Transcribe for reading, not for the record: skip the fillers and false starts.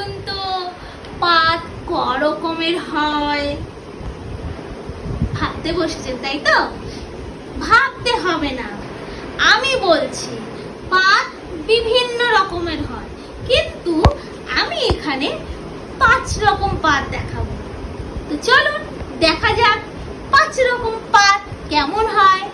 বলুন তো পাত ক রকমের হয়? ভাবতে বসেছেন তাই তো? ভাবতে হবে না, আমি বলছি পাত বিভিন্ন রকমের হয়, কিন্তু আমি এখানে 5 রকম পাত দেখাবো। তো চলুন দেখা যাক 5 রকম পাত কেমন হয়।